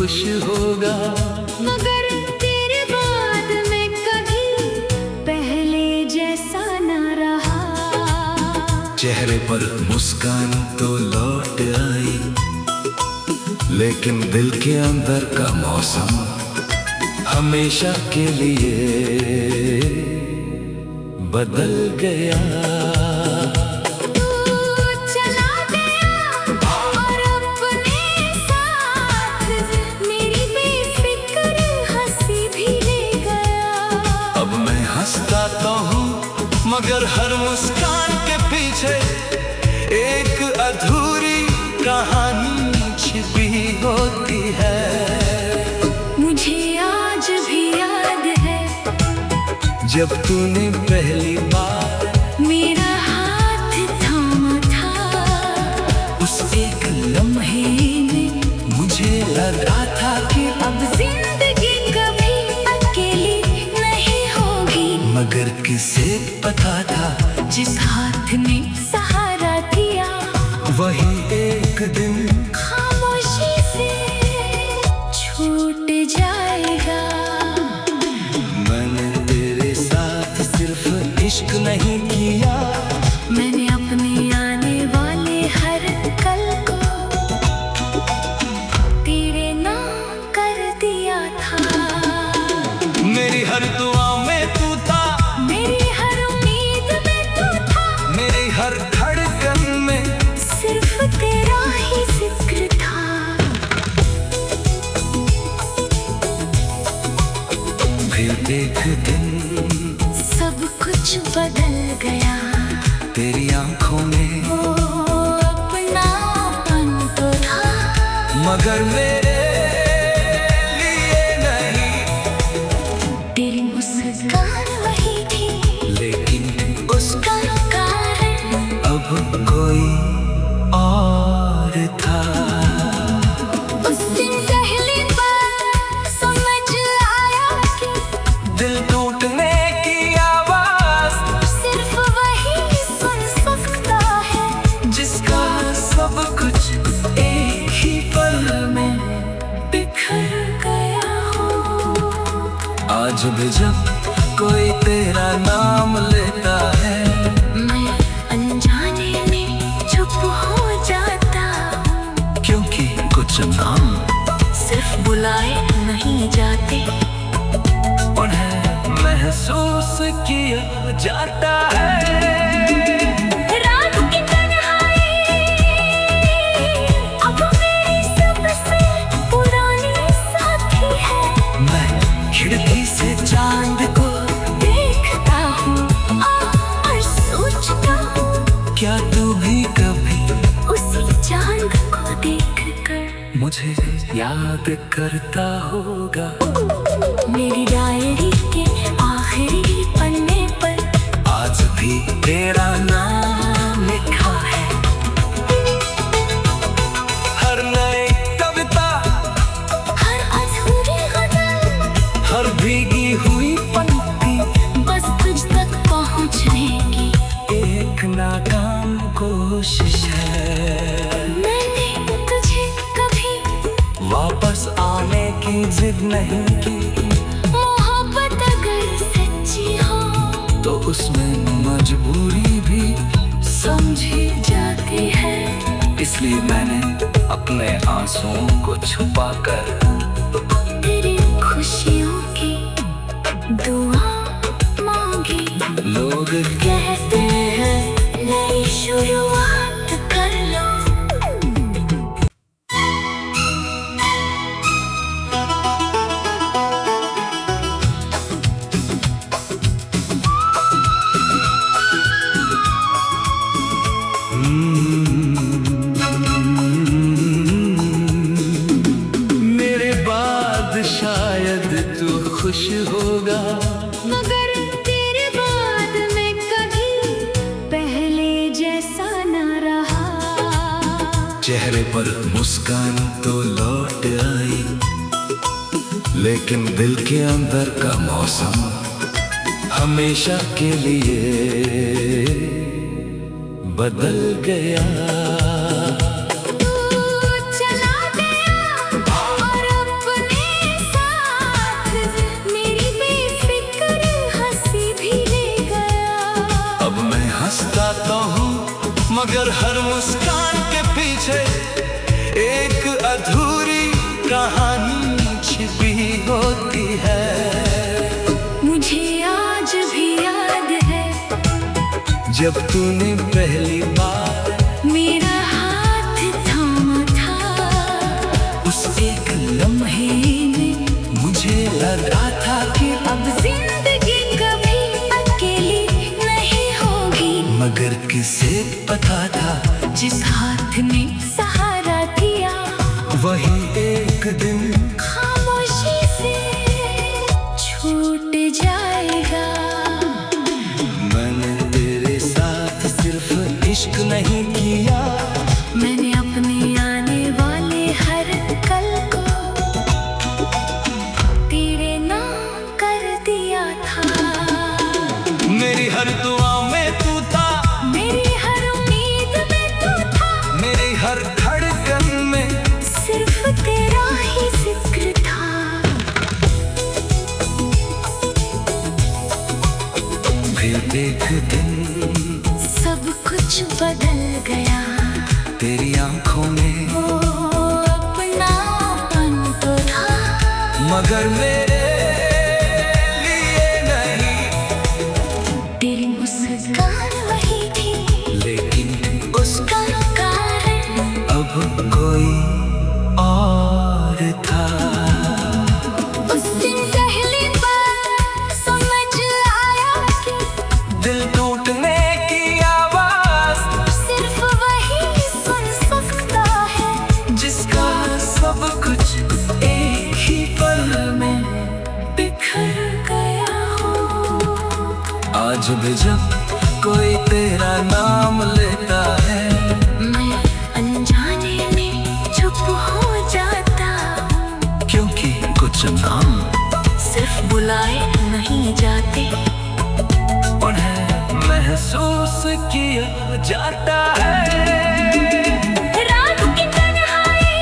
खुश होगा। मगर तेरे बाद मैं कभी पहले जैसा ना रहा। चेहरे पर मुस्कान तो लौट आई, लेकिन दिल के अंदर का मौसम हमेशा के लिए बदल गया। तू चला गया और अपने साथ मेरी बेफिक्र हंसी भी ले गया। अब मैं हंसता तो हूँ, मगर हर मुस्कान के पीछे एक अधूरी कहानी छिपी होती है। मुझे आज भी याद है जब तूने पहली बार मेरा हाथ थामा था। उस एक लम्हे में मुझे लगा था कि अब जिंदगी कभी अकेली नहीं होगी। मगर किसे पता था जिस हाथ ने सहारा दिया वही एक दिन खामोशी से छूट जाएगा। मैंने तेरे साथ सिर्फ इश्क नहीं किया, मैंने अपने आने वाले हर कल को तेरे नाम कर दिया था। मेरी हर दुआ में तू था, मेरी हर उम्मीद में तू था। मेरी हर धड़कन में सिर्फ तेरा ही जिक्र था। फिर एक दिन सब कुछ बदल गया। तेरी आंखों में वो अपनापन तो था, मगर मेरे लिए नहीं। तेरी मुस्कान वही थी, लेकिन उसका कारण अब कोई और था। उस दिन पहली बार समझ आया कि दिल टूटने की आवाज सिर्फ वही सुन सकता है जिसका सब कुछ एक ही पल में बिखर गया हो। आज भी जब कोई तेरा नाम लेता है मैं अनजाने में चुप हो जाता, क्योंकि कुछ नाम सिर्फ बुलाए नहीं जाते। उन्हें महसूस किया जाता है। रात की तन्हाई अब मेरी सबसे पुरानी साथी है। मैं खिड़की से चांद को देखता हूँ और सोचता हूँ क्या तू भी कभी उसी चांद को देखकर मुझे याद करता होगा। मेरी डायरी के आखिरी पन्ने पर आज भी तेरा नाम लिखा है। हर नई कविता, हर अधूरी गजल, हर भीगी हुई पंक्ति बस तुझ तक पहुँचने की एक नाकाम कोशिश है। मैंने तुझे कभी वापस आने की जिद नहीं की, मोहब्बत अगर सच्ची हो तो उसमें मजबूरी भी समझी जाती है। इसलिए मैंने अपने आंसुओं को छुपाकर तेरी खुशियों की दुआ मांगी। लोग कहते हैं नई शुरुआत कर लो। मेरे बाद शायद तू खुश होगा। मगर तेरे बाद मैं कभी पहले जैसा ना रहा। चेहरे पर मुस्कान तो लौट आई, लेकिन दिल के अंदर का मौसम हमेशा के लिए बदल गया। तू चला गया और मगर हर मुस्कान के पीछे एक अधूरी कहानी छिपी होती है। मुझे आज भी याद है जब तूने पहली बार मेरा हाथ थामा था। उस एक लम्हे में मुझे लगा था कि अब जिंदगी कभी अकेली नहीं होगी, मगर किसे पता था जिस हाथ ने सहारा दिया वही एक दिन खामोशी से छूट जाएगा। मैंने तेरे साथ सिर्फ इश्क नहीं किया, मैंने अपने आने वाले हर कल को तेरे नाम कर दिया था। मेरी हर दुआ में तू था, मेरी हर उम्मीद में तू था, मेरी हर धड़कन में सिर्फ तेरा ही जिक्र था। फिर एक दिन सब कुछ बदल गया, तेरी आंखों में वो अपनापन तो था, मगर मेरे लिए नहीं। तेरी मुस्कान वही थी, लेकिन उसका कारण अब कोई और था। उस दिन पहली बार समझ आया कि दिल टूटने की आवाज सिर्फ वही सुन सकता है जिसका सब कुछ एक ही पल में बिखर गया हो। आज भी जब कोई तेरा नाम लेता है मैं अनजाने में चुप हो जाता हूँ, क्योंकि कुछ नाम सिर्फ बुलाए नहीं जाते, उन्हें महसूस किया जाता है। रात की तन्हाई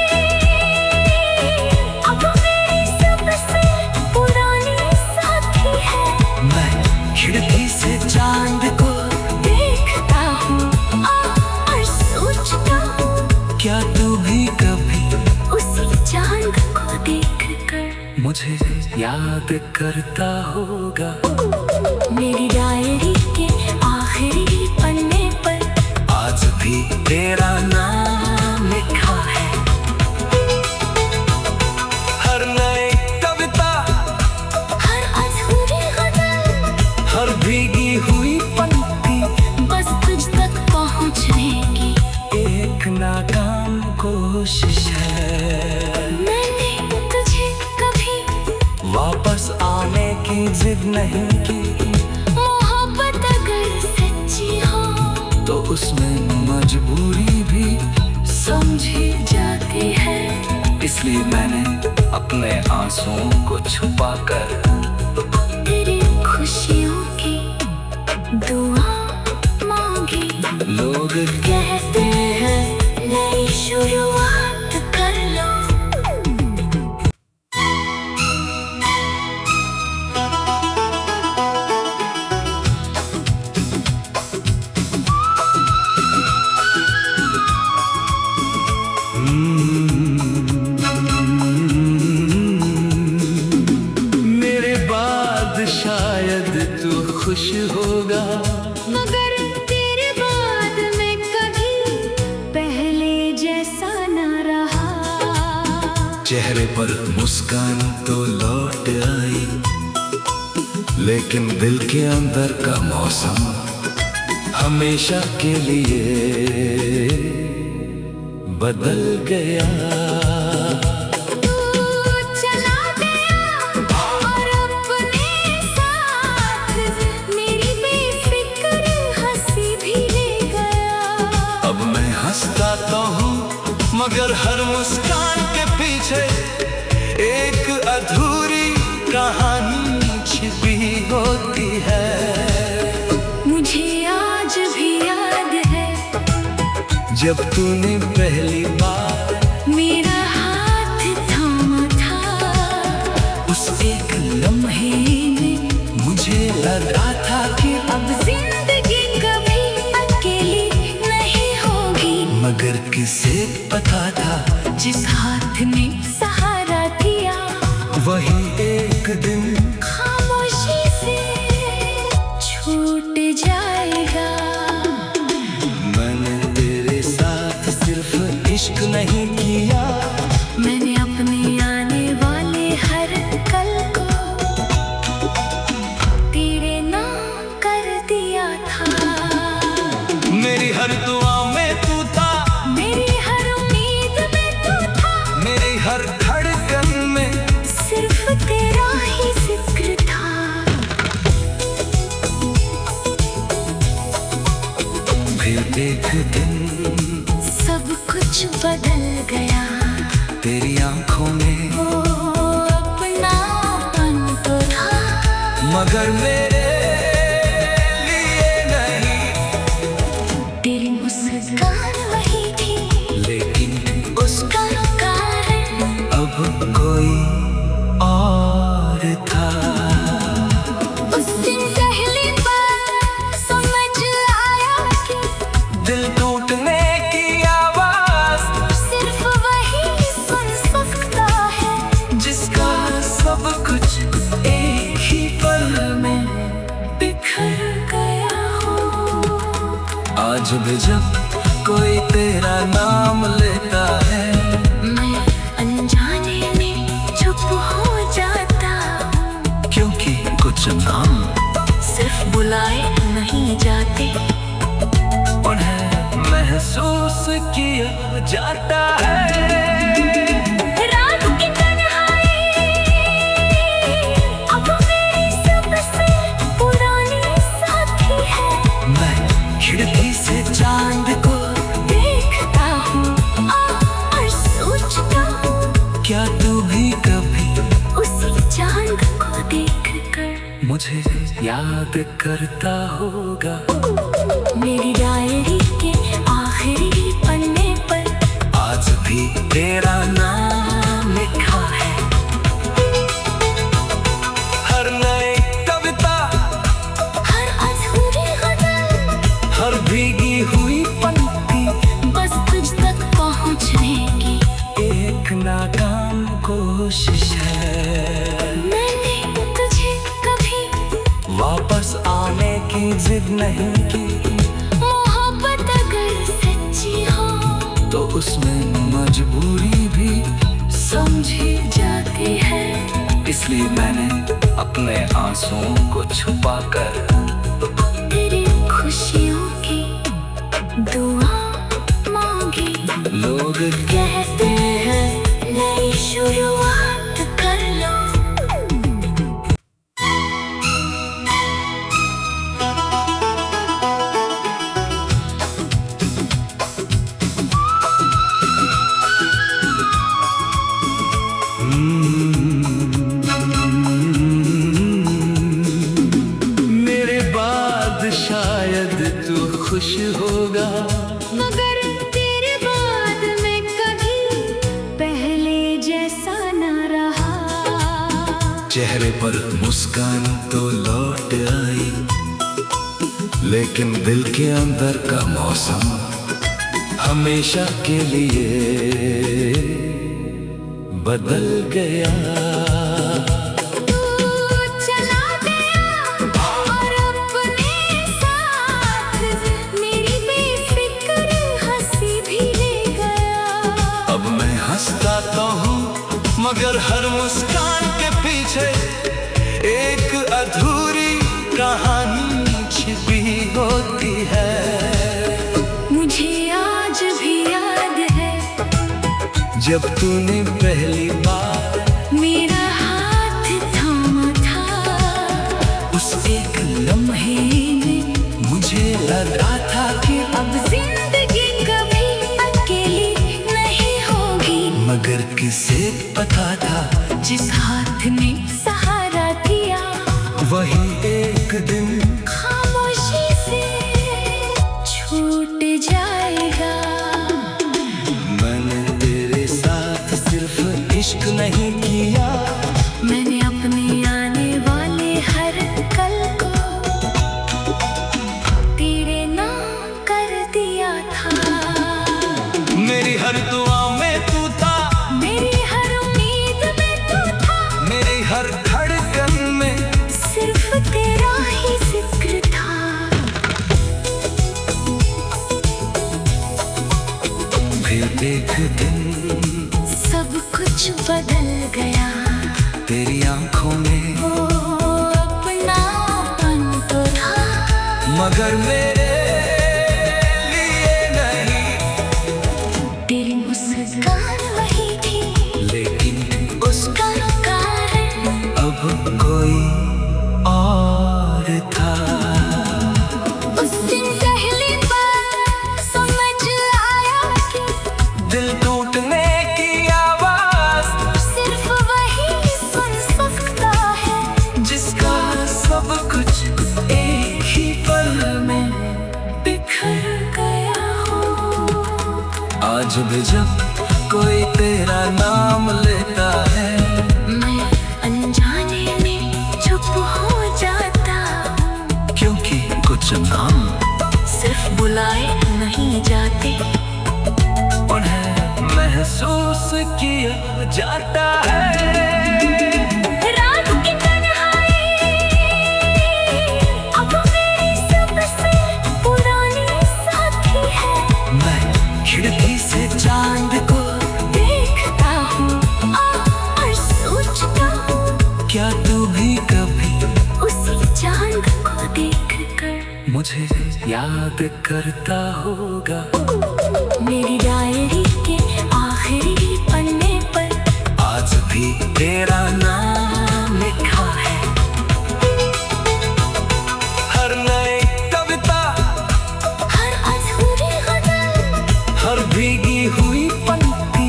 अब मेरी सबसे पुरानी साथी है। मैं खिड़की से चांद को देखता हूँ और सोचता हूँ क्या तू भी कभी उसी चांद को देखकर मुझे याद करता होगा। मेरी डायरी के आखिरी पन्ने पर आज भी तेरा नाम लिखा है। हर नई कविता, हर अधूरी गजल, हर भीगी हुई पंक्ति बस तुझ तक पहुँचने की एक नाकाम कोशिश है। मैंने तुझे कभी वापस आने की जिद नहीं की, मोहब्बत अगर सच्ची हो तो उसमें मजबूरी भी समझी जाती है। इसलिए मैंने अपने आंसुओं को छुपाकर तेरी खुशियों की दुआ मांगी। लोग कहते हैं नई शुरुआत कर लो। मेरे बाद शायद तू खुश होगा, मगर तेरे बाद मैं कभी पहले जैसा न रहा। चेहरे पर मुस्कान तो लौट आई, लेकिन दिल के अंदर का मौसम हमेशा के लिए बदल गया। तू चला गया और अपने साथ मेरी बेफिक्र हंसी भी ले गया। अब मैं हंसता तो हूँ, मगर हर मुस्कान के पीछे एक अधूरी कहानी छिपी होती है। मुझे आज भी याद है जब तूने पहली बार मेरा हाथ थामा था। उस एक लम्हे में मुझे लगा था कि अब जिंदगी कभी अकेली नहीं हो मगर किसे पता था जिस हाथ ने सहारा दिया वही एक दिन खामोशी से छूट जाएगा। मैंने तेरे साथ सिर्फ इश्क नहीं किया, मैंने अपने आने वाले हर कल को तेरे नाम कर दिया था। मेरी हर दुआ में तू था, मेरी हर उम्मीद में तू था, मेरी हर धड़कन में सिर्फ तेरा ही जिक्र था। फिर एक दिन सब कुछ बदल गया, तेरी आंखों में वो अपनापन तो था, मगर मेरे लिए नहीं। तेरी मुस्कान वही थी, लेकिन उसका कारण अब कोई और था। उस दिन पहली बार समझ आया कि दिल टूटने की आवाज सिर्फ वही सुन सकता है जिसका सब कुछ एक ही पल में बिखर गया हो। आज भी जब कोई तेरा नाम लेता है मैं अनजाने में चुप हो जाता, क्योंकि कुछ नाम सिर्फ बुलाए नहीं जाते, उन्हें महसूस किया जाता है। रात की तन्हाई अब मेरी सबसे पुरानी साथी है। मैं खिड़की से चांद को देखता हूँ और सोचता हूँ क्या तू भी कभी उसी चांद को देख कर मुझे याद करता होगा। मेरी डायरी के आखिरी पन्ने पर आज भी तेरा नाम लिखा है। हर नई कविता, हर अधूरी गजल, हर भीगी हुई पंक्ति बस तुझ तक पहुँचने की एक नाकाम कोशिश है। मैंने तुझे कभी वापस आने की जिद नहीं की, मोहब्बत अगर सच्ची हो तो उसमें मजबूरी भी समझी जाती है। इसलिए मैंने अपने आंसुओं को छुपाकर तेरी खुशियों की दुआ मांगी। लोग कहते हैं नई शुरुआत कर लो। मेरे बाद शायद तू खुश होगा, मगर तेरे बाद मैं कभी पहले जैसा न रहा। चेहरे पर मुस्कान तो लौट आई, लेकिन दिल के अंदर का मौसम हमेशा के लिए बदल गया। तू चला गया और अपने साथ मेरी बेफिक्र हंसी भी ले गया। अब मैं हंसता तो हूँ, मगर हर मुस्कान के पीछे एक अधूरी कहानी छिपी होती है। मुझे आज भी याद है जब तूने पहली बार मेरा हाथ थामा था। उस एक लम्हे में मुझे लगा था कि अब जिंदगी कभी अकेली नहीं होगी, मगर किसे पता था जिस हाथ ने सहारा दिया वही एक दिन खामोशी से छूट जाएगा। मैंने तेरे साथ सिर्फ इश्क नहीं किया, मैंने अपने आने वाले हर कल को तेरे नाम कर दिया था। फिर एक दिन सब कुछ बदल गया। तेरी आंखों में वो अपनापन तो था, मगर मेरे लिए नहीं। तेरी मुस्कान वही थी, लेकिन उसका कारण अब कोई और था। उस दिन पहली बार समझ आया कि दिल टूटने की आवाज सिर्फ वही सुन सकता है, जिसका सब कुछ एक ही पल में बिखर गया हो। आज भी जब कोई तेरा नाम लेता है, मैं अनजाने में चुप हो जाता हूँ, क्योंकि कुछ नाम सिर्फ बुलाए नहीं जाते, उन्हें महसूस किया जाता है। रात की तन्हाई अब मेरी सबसे पुरानी साथी है। मैं खिड़की से चांद को देखता हूँ और सोचता हूँ, क्या तू भी कभी उसी चांद को देखकर मुझे याद करता होगा। मेरी डायरी के आखिरी पन्ने पर आज भी तेरा नाम लिखा है। हर नई कविता, हर अधूरी गजल, हर भीगी हुई पंक्ति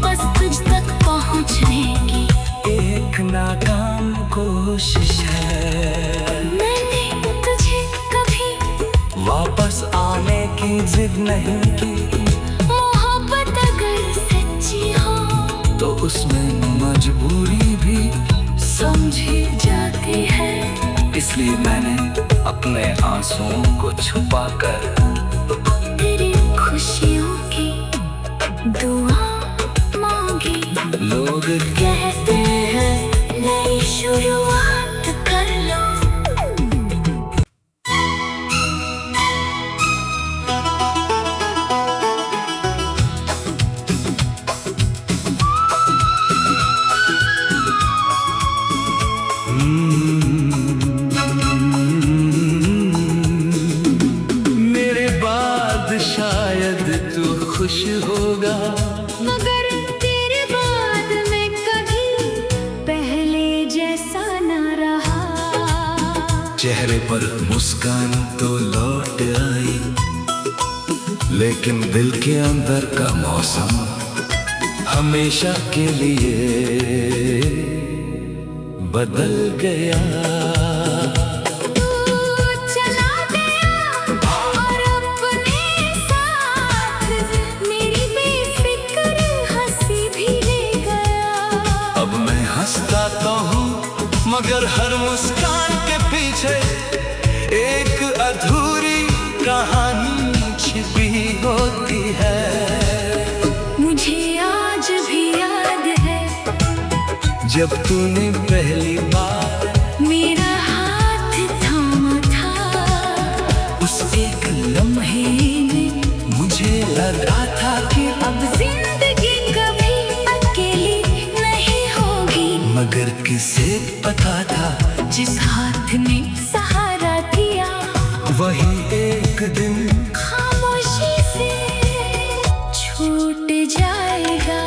बस तुझ तक पहुँचने की एक नाकाम कोशिश है। मैंने तुझे कभी वापस आने की जिद नहीं की, मोहब्बत अगर सच्ची हो तो उसमें मजबूरी भी समझी जाती है। इसलिए मैंने अपने आंसुओं को छुपाकर तेरी खुशियों की दुआ मांगी। लोग कहते हैं नई शुरुआत कर लो। मेरे बाद शायद तू खुश होगा, मगर तेरे बाद मैं कभी पहले जैसा न रहा। चेहरे पर मुस्कान तो लौट आई, लेकिन दिल के अंदर का मौसम हमेशा के लिए बदल गया। तू चला गया और अपने साथ मेरी बेफिक्र हंसी भी ले गया। अब मैं हंसता तो हूँ, मगर हर मुस्कान के पीछे एक अधूरी कहानी छिपी होती है। मुझे आज भी याद है जब तूने पहली बार मेरा हाथ थामा था। उस एक लम्हे में मुझे लगा था कि अब जिंदगी कभी अकेली नहीं होगी, मगर किसे पता था जिस हाथ ने सहारा दिया वही एक दिन खामोशी से छूट जाएगा।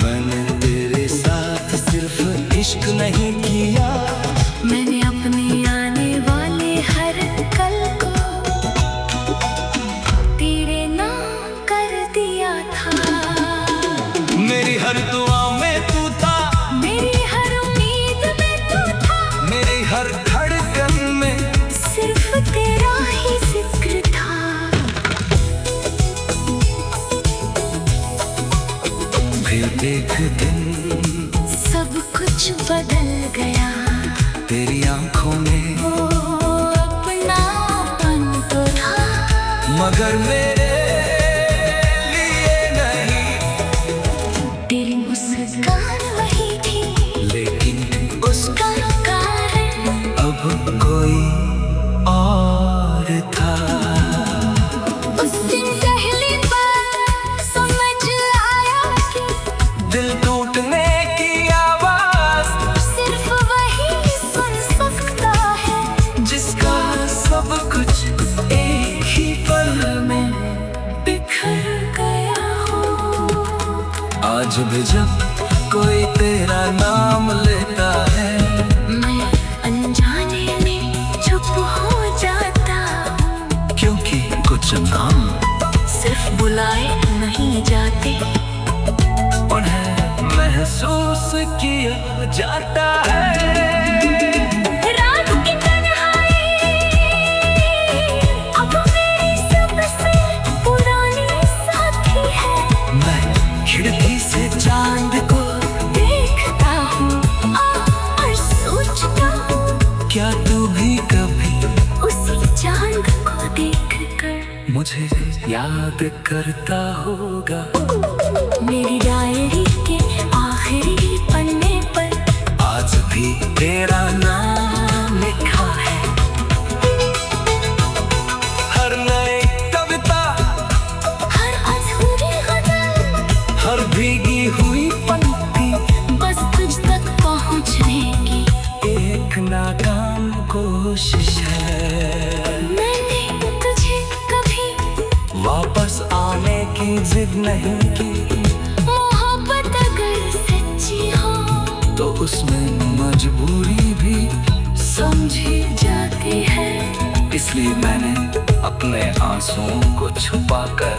मैंने तेरे साथ सिर्फ इश्क नहीं किया, मैंने अपने आने वाले हर कल को तेरे नाम कर दिया था। मेरी हर दुआ में तू था, मेरी हर उम्मीद में तू था, मेरी हर धड़कन में सिर्फ तेरा ही जिक्र था। फिर एक दिन सब कुछ बदल गया। तेरी आंखों में वो अपनापन तो था, मगर मेरे लिए नहीं। तेरी मुस्कान वही थी, लेकिन उसका कारण अब कोई और था। उस दिन पहली बार बिखर गया हो। आज भी जब कोई तेरा नाम लेता है, मैं अनजाने में चुप हो जाता हूँ। क्योंकि कुछ नाम सिर्फ बुलाए नहीं जाते, उन्हें महसूस किया जाता है। रात की तन्हाई अब मेरी सबसे पुरानी साथी है। मैं खिड़की से चांद को देखता हूँ और सोचता हूँ, क्या तू भी कभी उसी चांद को देख कर मुझे याद करता होगा। मेरी डायरी के आखिरी पन्ने पर आज भी तेरा नाम लिखा है। हर नई कविता, हर अधूरी गजल, हर भीगी हुई पंक्ति, बस तुझ तक पहुँचने की एक नाकाम कोशिश है। मैंने तुझे कभी वापस आने की जिद नहीं की, मोहब्बत अगर सच्ची हो तो उसमें मजबूरी भी समझी जाती है। इसलिए मैंने अपने आंसुओं को छुपाकर